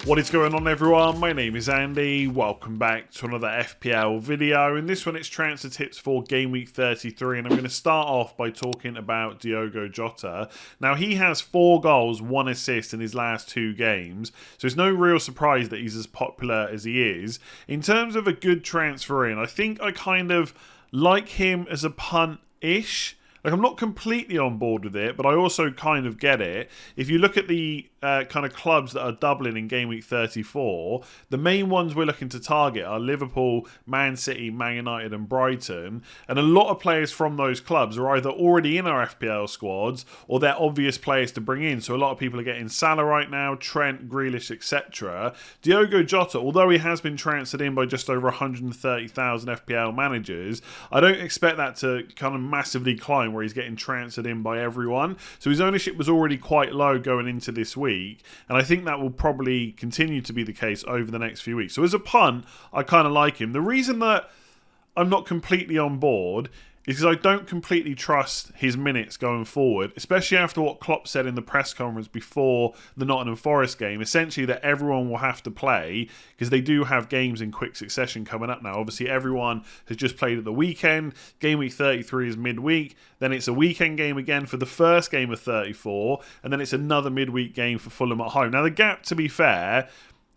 What is going on, everyone? My name is Andy. Welcome back to another FPL video. In this one, it's transfer tips for Game Week 33, and I'm going to start off by talking about Diogo Jota. Now, he has 4 goals, 1 assist in his last 2 games, so it's no real surprise that he's as popular as he is. In terms of a good transfer in, I think I kind of like him as a punt-ish. Like, I'm not completely on board with it, but I also kind of get it. If you look at the kind of clubs that are doubling in Game Week 34, the main ones we're looking to target are Liverpool, Man City, Man United and Brighton. And a lot of players from those clubs are either already in our FPL squads or they're obvious players to bring in. So a lot of people are getting Salah right now, Trent, Grealish, etc. Diogo Jota, although he has been transferred in by just over 130,000 FPL managers, I don't expect that to kind of massively climb where he's getting transferred in by everyone. So his ownership was already quite low going into this week, and I think that will probably continue to be the case over the next few weeks. So as a punt, I kind of like him. The reason that I'm not completely on board is because I don't completely trust his minutes going forward, especially after what Klopp said in the press conference before the Nottingham Forest game, essentially that everyone will have to play because they do have games in quick succession coming up now. Obviously, everyone has just played at the weekend. Game Week 33 is midweek. Then it's a weekend game again for the first game of 34, and then it's another midweek game for Fulham at home. Now, the gap, to be fair,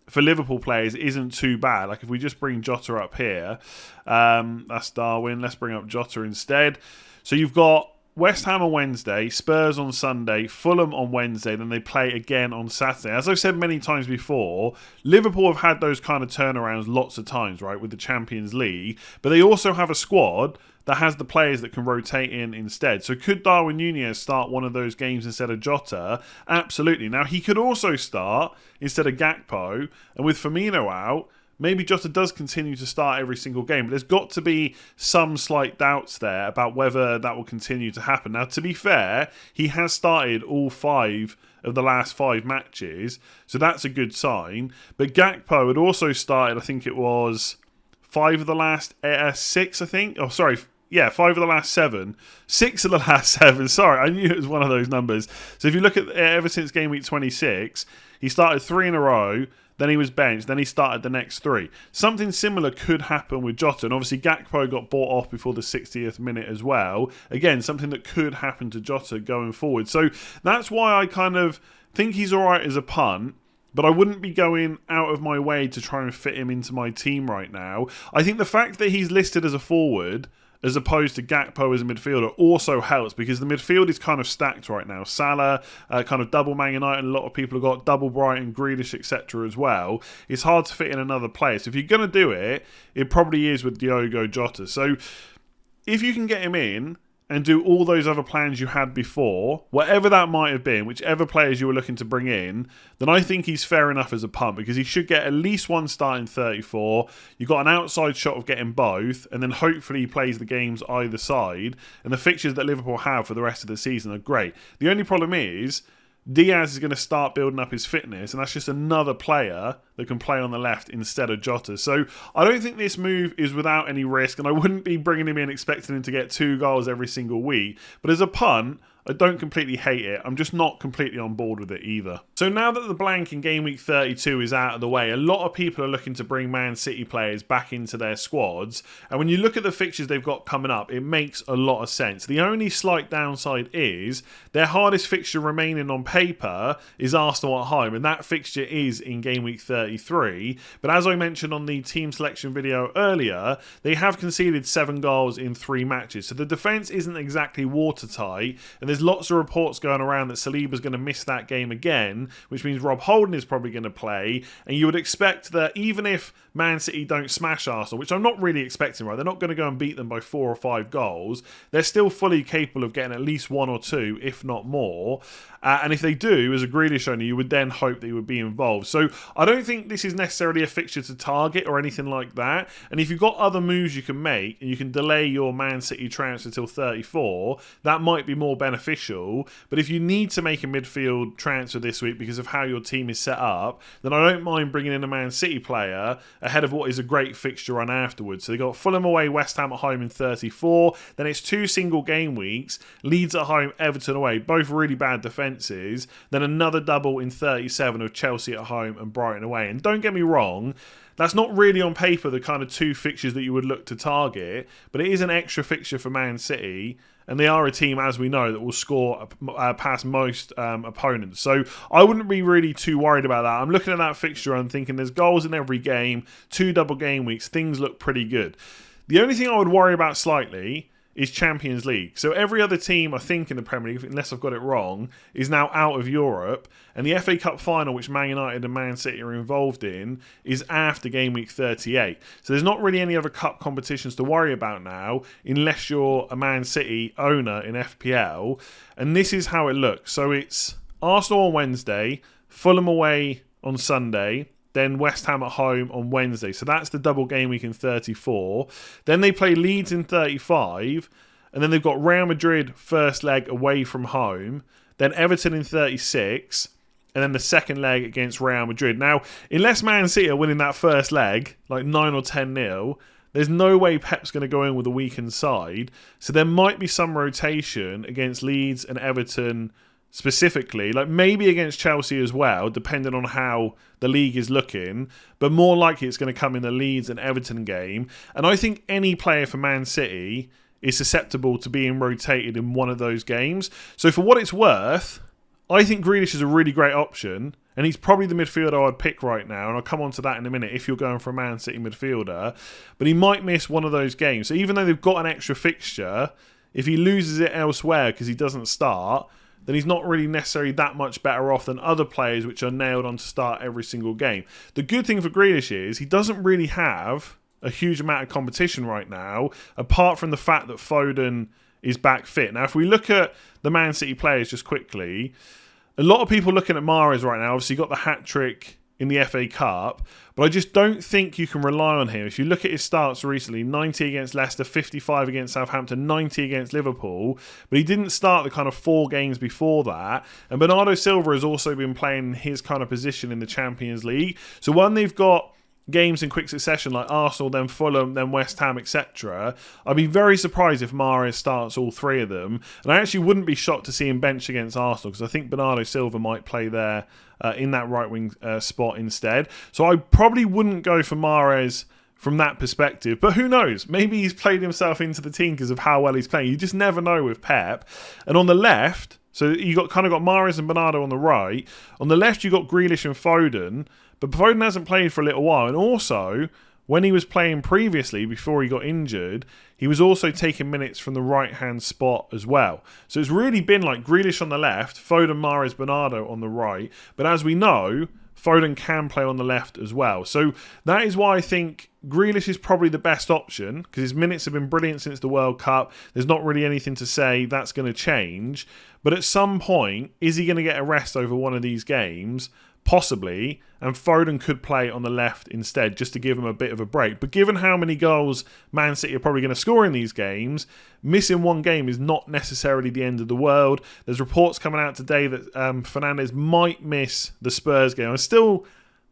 for Liverpool players isn't too bad. Like, if we just bring Jota up here, that's Darwin. Let's bring up Jota instead. So you've got West Ham on Wednesday, Spurs on Sunday, Fulham on Wednesday, then they play again on Saturday. As I've said many times before, Liverpool have had those kind of turnarounds lots of times, right, with the Champions League, but they also have a squad that has the players that can rotate in instead. So could Darwin Núñez start one of those games instead of Jota? Absolutely. Now, he could also start instead of Gakpo, and with Firmino out, maybe Jota does continue to start every single game, but there's got to be some slight doubts there about whether that will continue to happen. Now, to be fair, he has started all 5 of the last 5 matches, so that's a good sign. But Gakpo had also started, I think it was 5 of the last 6, I think. Oh, sorry. Yeah, 5 of the last 7. 6 of the last 7. Sorry, I knew it was one of those numbers. So if you look at ever since Game Week 26, he started 3 in a row, then he was benched, then he started the next 3. Something similar could happen with Jota, and obviously Gakpo got bought off before the 60th minute as well. Again, something that could happen to Jota going forward. So that's why I kind of think he's alright as a punt, but I wouldn't be going out of my way to try and fit him into my team right now. I think the fact that he's listed as a forward as opposed to Gakpo as a midfielder also helps, because the midfield is kind of stacked right now. Salah, kind of double Man United, a lot of people have got double Brighton, Grealish, etc. as well. It's hard to fit in another player. So if you're going to do it, it probably is with Diogo Jota. So if you can get him in and do all those other plans you had before, whatever that might have been, whichever players you were looking to bring in, then I think he's fair enough as a punt, because he should get at least 1 start in 34. You've got an outside shot of getting both, and then hopefully he plays the games either side. And the fixtures that Liverpool have for the rest of the season are great. The only problem is Diaz is going to start building up his fitness, and that's just another player that can play on the left instead of Jota. So I don't think this move is without any risk, and I wouldn't be bringing him in expecting him to get 2 goals every single week. But as a punt, I don't completely hate it. I'm just not completely on board with it either. So now that the blank in Game Week 32 is out of the way, a lot of people are looking to bring Man City players back into their squads. And when you look at the fixtures they've got coming up, it makes a lot of sense. The only slight downside is their hardest fixture remaining on paper is Arsenal at home. And that fixture is in Game Week 33. But as I mentioned on the team selection video earlier, they have conceded 7 goals in 3 matches. So the defence isn't exactly watertight. And there's lots of reports going around that Saliba's going to miss that game again, which means Rob Holding is probably going to play. And you would expect that even if Man City don't smash Arsenal, which I'm not really expecting, right? They're not going to go and beat them by 4 or 5 goals. They're still fully capable of getting at least 1 or 2, if not more. And if they do, as a Grealish owner, you would then hope they would be involved. So I don't think this is necessarily a fixture to target or anything like that. And if you've got other moves you can make, and you can delay your Man City transfer till 34, that might be more beneficial beneficial. But if you need to make a midfield transfer this week because of how your team is set up, then I don't mind bringing in a Man City player ahead of what is a great fixture run afterwards. So they got Fulham away, West Ham at home in 34. Then it's 2 single game weeks, Leeds at home, Everton away, both really bad defences. Then another double in 37 of Chelsea at home and Brighton away. And don't get me wrong, that's not really on paper the kind of 2 fixtures that you would look to target, but it is an extra fixture for Man City, and they are a team, as we know, that will score past most opponents. So I wouldn't be really too worried about that. I'm looking at that fixture and thinking there's goals in every game, 2 double game weeks, things look pretty good. The only thing I would worry about slightly is Champions League. So every other team, I think, in the Premier League, unless I've got it wrong, is now out of Europe. And the FA Cup final, which Man United and Man City are involved in, is after Game Week 38. So there's not really any other cup competitions to worry about now, unless you're a Man City owner in FPL. And this is how it looks. So it's Arsenal on Wednesday, Fulham away on Sunday, then West Ham at home on Wednesday. So that's the double game week in 34. Then they play Leeds in 35. And then they've got Real Madrid first leg away from home. Then Everton in 36. And then the second leg against Real Madrid. Now, unless Man City are winning that first leg, like 9 or 10-0, there's no way Pep's going to go in with a weakened side. So there might be some rotation against Leeds and Everton specifically, like maybe against Chelsea as well, depending on how the league is looking, but more likely it's going to come in the Leeds and Everton game. And I think any player for Man City is susceptible to being rotated in one of those games. So for what it's worth, I think Grealish is a really great option, and he's probably the midfielder I'd pick right now, and I'll come on to that in a minute if you're going for a Man City midfielder, but he might miss one of those games. So even though they've got an extra fixture, if he loses it elsewhere because he doesn't start, then he's not really necessarily that much better off than other players which are nailed on to start every single game. The good thing for Grealish is he doesn't really have a huge amount of competition right now, apart from the fact that Foden is back fit. Now, if we look at the Man City players just quickly, a lot of people looking at Mahrez right now, obviously got the hat-trick in the FA Cup, but I just don't think you can rely on him. If you look at his starts recently, 90 against Leicester, 55 against Southampton, 90 against Liverpool, but he didn't start the kind of 4 games before that. And Bernardo Silva has also been playing his kind of position in the Champions League. So when they've got games in quick succession like Arsenal, then Fulham, then West Ham, etc., I'd be very surprised if Mahrez starts all 3 of them. And I actually wouldn't be shocked to see him bench against Arsenal, because I think Bernardo Silva might play there in that right wing spot instead. So I probably wouldn't go for Mahrez from that perspective. But who knows? Maybe he's played himself into the team because of how well he's playing. You just never know with Pep. And on the left, so you got Mahrez and Bernardo on the right. On the left, you got Grealish and Foden. But Foden hasn't played for a little while. And also, when he was playing previously, before he got injured, he was also taking minutes from the right-hand spot as well. So it's really been like Grealish on the left, Foden, Mahrez, Bernardo on the right. But as we know, Foden can play on the left as well. So that is why I think Grealish is probably the best option, because his minutes have been brilliant since the World Cup. There's not really anything to say that's going to change. But at some point, is he going to get a rest over one of these games? Possibly, and Foden could play on the left instead just to give him a bit of a break. But given how many goals Man City are probably going to score in these games, missing one game is not necessarily the end of the world. There's reports coming out today that Fernandes might miss the Spurs game. I'm still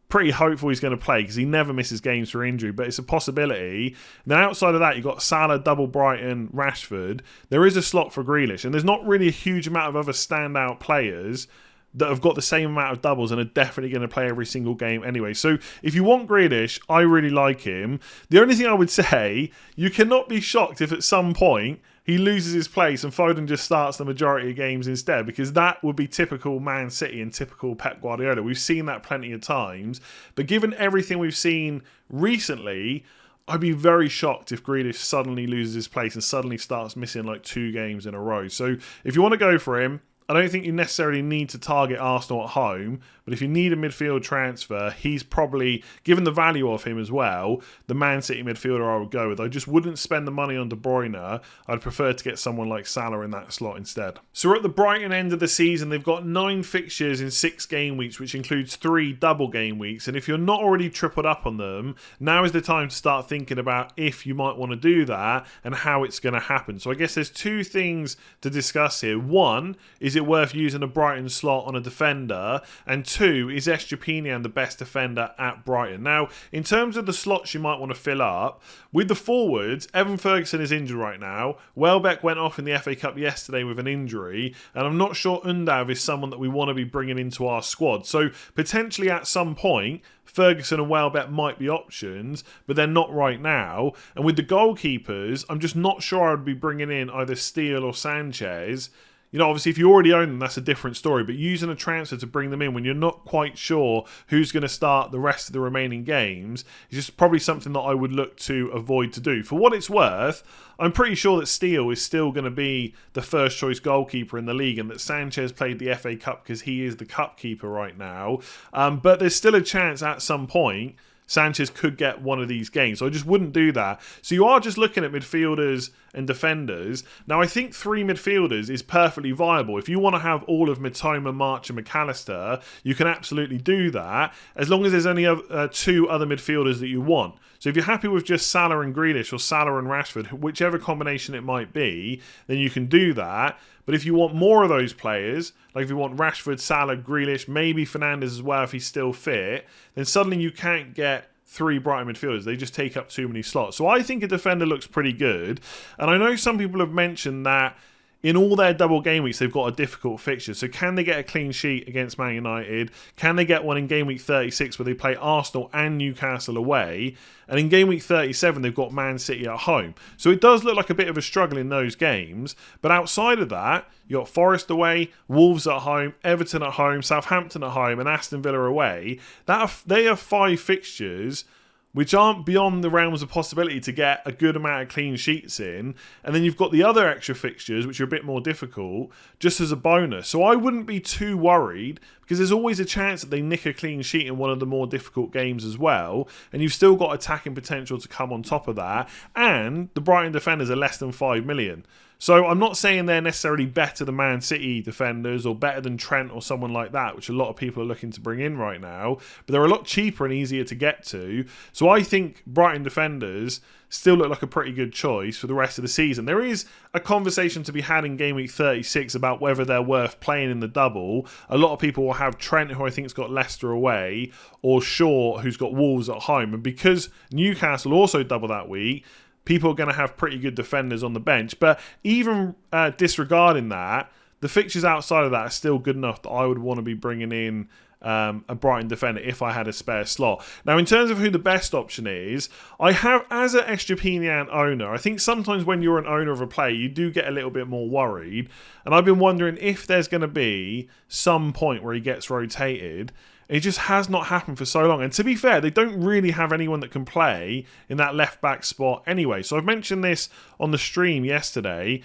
pretty hopeful he's going to play because he never misses games for injury, but it's a possibility. Then outside of that, you've got Salah, double Brighton, Rashford. There is a slot for Grealish, and there's not really a huge amount of other standout players that have got the same amount of doubles and are definitely going to play every single game anyway. So if you want Grealish, I really like him. The only thing I would say, you cannot be shocked if at some point he loses his place and Foden just starts the majority of games instead, because that would be typical Man City and typical Pep Guardiola. We've seen that plenty of times. But given everything we've seen recently, I'd be very shocked if Grealish suddenly loses his place and suddenly starts missing like 2 games in a row. So if you want to go for him, I don't think you necessarily need to target Arsenal at home, but if you need a midfield transfer, he's probably, given the value of him as well, the Man City midfielder I would go with. I just wouldn't spend the money on De Bruyne. I'd prefer to get someone like Salah in that slot instead. So we're at the Brighton end of the season. They've got 9 fixtures in 6 game weeks, which includes 3 double game weeks. And if you're not already tripled up on them, now is the time to start thinking about if you might want to do that and how it's going to happen. So I guess there's 2 things to discuss here. One, is it worth using a Brighton slot on a defender? And 2, is Estupinan the best defender at Brighton? Now, in terms of the slots you might want to fill up, with the forwards, Evan Ferguson is injured right now. Welbeck went off in the FA Cup yesterday with an injury, and I'm not sure Undav is someone that we want to be bringing into our squad. So potentially at some point, Ferguson and Welbeck might be options, but they're not right now. And with the goalkeepers, I'm just not sure I would be bringing in either Steele or Sanchez. You know, obviously, if you already own them, that's a different story. But using a transfer to bring them in when you're not quite sure who's going to start the rest of the remaining games is just probably something that I would look to avoid to do. For what it's worth, I'm pretty sure that Steele is still going to be the first choice goalkeeper in the league and that Sanchez played the FA Cup because he is the cup keeper right now. But there's still a chance at some point Sanchez could get one of these games. So I just wouldn't do that. So you are just looking at midfielders and defenders. Now, I think 3 midfielders is perfectly viable. If you want to have all of Mitoma, March and McAllister, you can absolutely do that, as long as there's only 2 other midfielders that you want. So if you're happy with just Salah and Grealish or Salah and Rashford, whichever combination it might be, then you can do that. But if you want more of those players, like if you want Rashford, Salah, Grealish, maybe Fernandes as well if he's still fit, then suddenly you can't get 3 Brighton midfielders. They just take up too many slots. So I think a defender looks pretty good. And I know some people have mentioned that in all their double game weeks, they've got a difficult fixture. So can they get a clean sheet against Man United? Can they get one in game week 36 where they play Arsenal and Newcastle away? And in game week 37, they've got Man City at home. So it does look like a bit of a struggle in those games. But outside of that, you've got Forest away, Wolves at home, Everton at home, Southampton at home, and Aston Villa away. They have 5 fixtures which aren't beyond the realms of possibility to get a good amount of clean sheets in. And then you've got the other extra fixtures, which are a bit more difficult, just as a bonus. So I wouldn't be too worried, because there's always a chance that they nick a clean sheet in one of the more difficult games as well. And you've still got attacking potential to come on top of that. And the Brighton defenders are less than 5 million. So I'm not saying they're necessarily better than Man City defenders or better than Trent or someone like that, which a lot of people are looking to bring in right now. But they're a lot cheaper and easier to get to. So I think Brighton defenders still look like a pretty good choice for the rest of the season. There is a conversation to be had in game week 36 about whether they're worth playing in the double. A lot of people will have Trent, who I think's got Leicester away, or Shaw, who's got Wolves at home. And because Newcastle also double that week, people are going to have pretty good defenders on the bench. But even disregarding that, the fixtures outside of that are still good enough that I would want to be bringing in a Brighton defender if I had a spare slot. Now, in terms of who the best option is, I have, as an Estupinan owner, I think sometimes when you're an owner of a player, you do get a little bit more worried. And I've been wondering if there's going to be some point where he gets rotated. It just has not happened for so long. And to be fair, they don't really have anyone that can play in that left-back spot anyway. So I've mentioned this on the stream yesterday.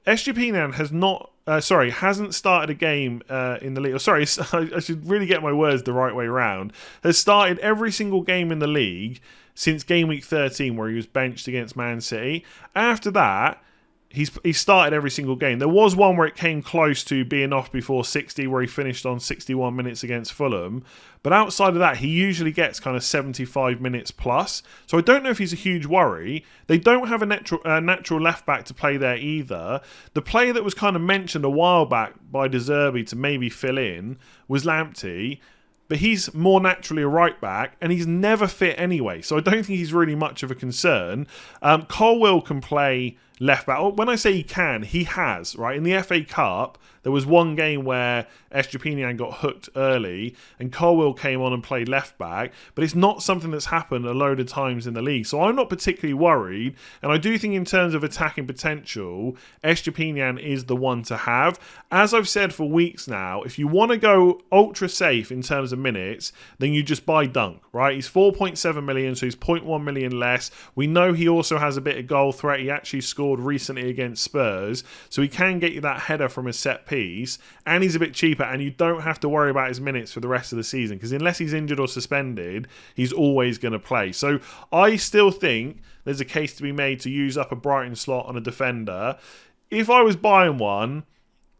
Estupinan hasn't started a game in the league. I should really get my words the right way around. Has started every single game in the league since game week 13 where he was benched against Man City. After that, He started every single game. There was one where it came close to being off before 60, where he finished on 61 minutes against Fulham. But outside of that, he usually gets kind of 75 minutes plus. So I don't know if he's a huge worry. They don't have a natural left-back to play there either. The player that was kind of mentioned a while back by De Zerbi to maybe fill in was Lamptey. But he's more naturally a right-back, and he's never fit anyway. So I don't think he's really much of a concern. Colwill can play left-back. When I say he can, he has, right? In the FA Cup, there was one game where Estupinan got hooked early and Colwill came on and played left-back, but it's not something that's happened a load of times in the league. So I'm not particularly worried, and I do think in terms of attacking potential, Estupinan is the one to have. As I've said for weeks now, if you want to go ultra safe in terms of minutes, then you just buy Dunk, right? He's 4.7 million, so he's 0.1 million less. We know he also has a bit of goal threat. He actually scored scored recently against Spurs, so he can get you that header from a set piece, and he's a bit cheaper, and you don't have to worry about his minutes for the rest of the season, because unless he's injured or suspended, he's always going to play. So I still think there's a case to be made to use up a Brighton slot on a defender. If I was buying one,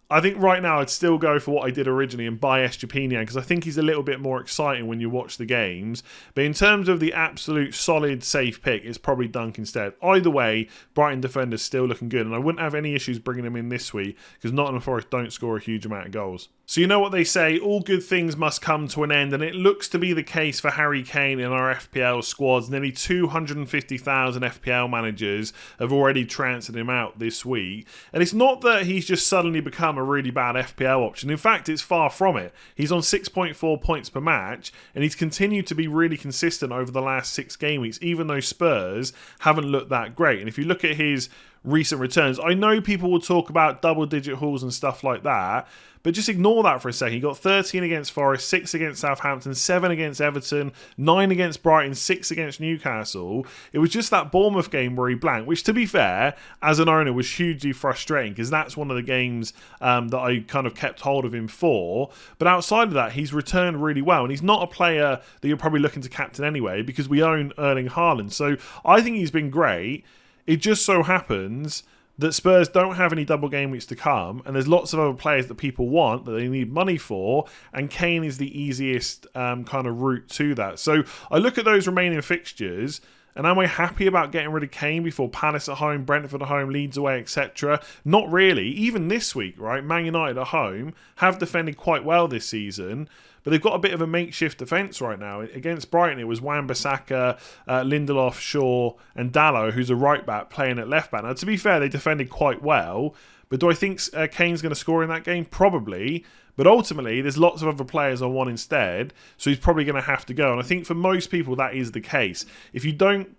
I think right now I'd still go for what I did originally and buy Estupinan, because I think he's a little bit more exciting when you watch the games. But in terms of the absolute solid safe pick, it's probably Dunk instead. Either way, Brighton defender's still looking good, and I wouldn't have any issues bringing him in this week because Nottingham Forest don't score a huge amount of goals. So you know what they say, all good things must come to an end, and it looks to be the case for Harry Kane in our FPL squads. Nearly 250,000 FPL managers have already transferred him out this week. And it's not that he's just suddenly become a really bad FPL option. In fact, it's far from it. He's on 6.4 points per match, and he's continued to be really consistent over the last 6 game weeks, even though Spurs haven't looked that great. And if you look at his recent returns, I know people will talk about double-digit hauls and stuff like that, but just ignore that for a second. He got 13 against Forest, 6 against Southampton, 7 against Everton, 9 against Brighton, 6 against Newcastle. It was just that Bournemouth game where he blanked, which, to be fair, as an owner, was hugely frustrating because that's one of the games that I kind of kept hold of him for. But outside of that, he's returned really well, and he's not a player that you're probably looking to captain anyway because we own Erling Haaland. So I think he's been great. It just so happens that Spurs don't have any double game weeks to come, and there's lots of other players that people want that they need money for, and Kane is the easiest kind of route to that. So I look at those remaining fixtures, and am I happy about getting rid of Kane before Palace at home, Brentford at home, Leeds away, etc.? Not really. Even this week, right? Man United at home have defended quite well this season, but they've got a bit of a makeshift defence right now. Against Brighton, it was Wan-Bissaka, Lindelof, Shaw, and Dalot, who's a right-back, playing at left-back. Now, to be fair, they defended quite well, but do I think Kane's going to score in that game? Probably. But ultimately, there's lots of other players I want instead, so he's probably going to have to go. And I think for most people, that is the case. If you don't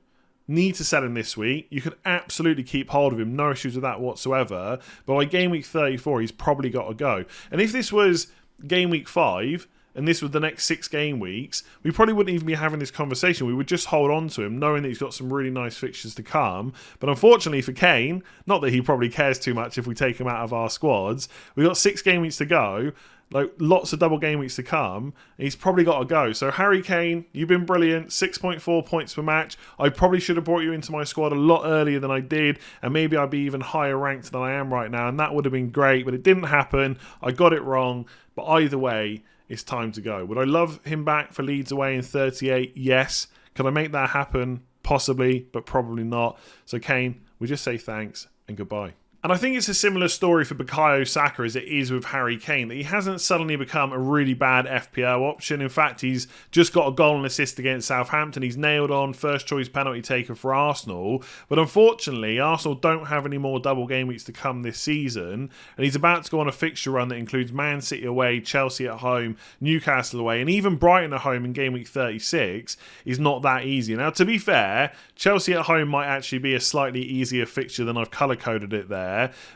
need to sell him this week, you could absolutely keep hold of him. No issues with that whatsoever. But by game week 34, he's probably got to go. And if this was game week 5, and this was the next 6 game weeks, we probably wouldn't even be having this conversation. We would just hold on to him, knowing that he's got some really nice fixtures to come. But unfortunately for Kane, not that he probably cares too much if we take him out of our squads, we've got 6 game weeks to go, like lots of double game weeks to come, and he's probably got to go. So Harry Kane, you've been brilliant, 6.4 points per match. I probably should have brought you into my squad a lot earlier than I did, and maybe I'd be even higher ranked than I am right now, and that would have been great, but it didn't happen. I got it wrong, but either way, it's time to go. Would I love him back for Leeds away in 38? Yes. Can I make that happen? Possibly, but probably not. So Kane, we just say thanks and goodbye. And I think it's a similar story for Bukayo Saka as it is with Harry Kane, that he hasn't suddenly become a really bad FPL option. In fact, he's just got a goal and assist against Southampton. He's nailed on first choice penalty taker for Arsenal. But unfortunately, Arsenal don't have any more double game weeks to come this season. And he's about to go on a fixture run that includes Man City away, Chelsea at home, Newcastle away, and even Brighton at home in game week 36 is not that easy. Now, to be fair, Chelsea at home might actually be a slightly easier fixture than I've colour-coded it there.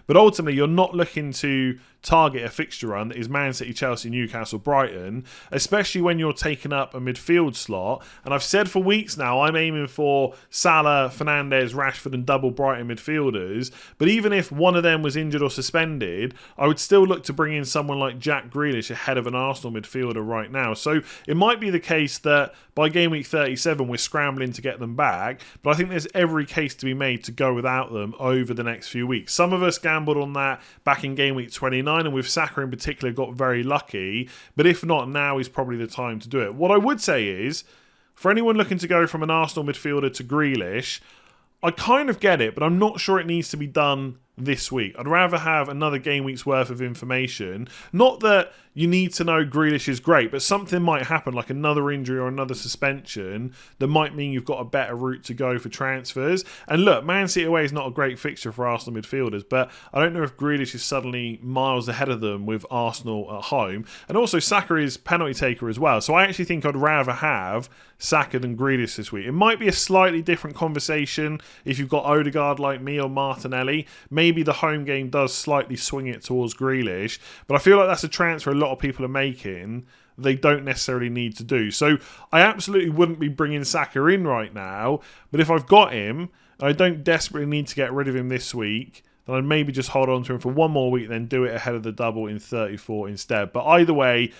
But ultimately, you're not looking to target a fixture run that is Man City, Chelsea, Newcastle, Brighton, especially when you're taking up a midfield slot. And I've said for weeks now, I'm aiming for Salah, Fernandes, Rashford and double Brighton midfielders. But even if one of them was injured or suspended, I would still look to bring in someone like Jack Grealish ahead of an Arsenal midfielder right now. So it might be the case that by game week 37, we're scrambling to get them back. But I think there's every case to be made to go without them over the next few weeks. Some of us gambled on that back in game week 29, and with Saka in particular got very lucky, but if not, now is probably the time to do it. What I would say is, for anyone looking to go from an Arsenal midfielder to Grealish, I kind of get it, but I'm not sure it needs to be done this week. I'd rather have another game week's worth of information. Not that you need to know Grealish is great, but something might happen, like another injury or another suspension, that might mean you've got a better route to go for transfers. And look, Man City away is not a great fixture for Arsenal midfielders, but I don't know if Grealish is suddenly miles ahead of them with Arsenal at home. And also, Saka is penalty taker as well, so I actually think I'd rather have Saka than Grealish this week. It might be a slightly different conversation if you've got Odegaard like me or Martinelli. Maybe the home game does slightly swing it towards Grealish, but I feel like that's a transfer a lot of people are making they don't necessarily need to do. So I absolutely wouldn't be bringing Saka in right now, but if I've got him I don't desperately need to get rid of him this week, then I'd maybe just hold on to him for one more week, then do it ahead of the double in 34 instead. But either way,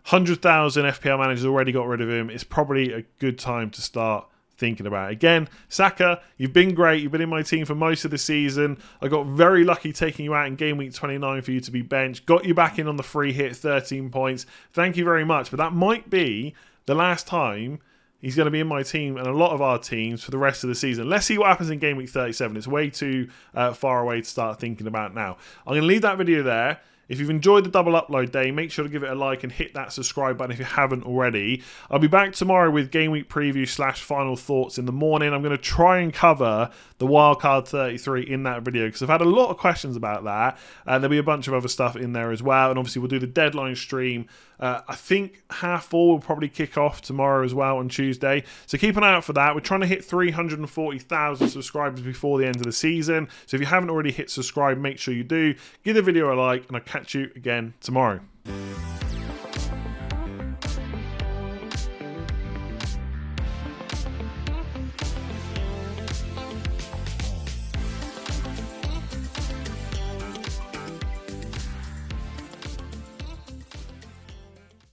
100,000 FPL managers already got rid of him. It's probably a good time to start thinking about it. Again, Saka, you've been great. You've been in my team for most of the season. I got very lucky taking you out in game week 29 for you to be benched. Got you back in on the free hit, 13 points. Thank you very much. But that might be the last time he's going to be in my team and a lot of our teams for the rest of the season. Let's see what happens in game week 37. It's way too far away to start thinking about now. I'm going to leave that video there. If you've enjoyed the double upload day, make sure to give it a like and hit that subscribe button if you haven't already. I'll be back tomorrow with Game Week preview / final thoughts in the morning. I'm going to try and cover the Wildcard 33 in that video because I've had a lot of questions about that. And there'll be a bunch of other stuff in there as well. And obviously we'll do the deadline stream. I think 4:30 will probably kick off tomorrow as well on Tuesday. So keep an eye out for that. We're trying to hit 340,000 subscribers before the end of the season. So if you haven't already hit subscribe, make sure you do. Give the video a like and I'll catch you again tomorrow.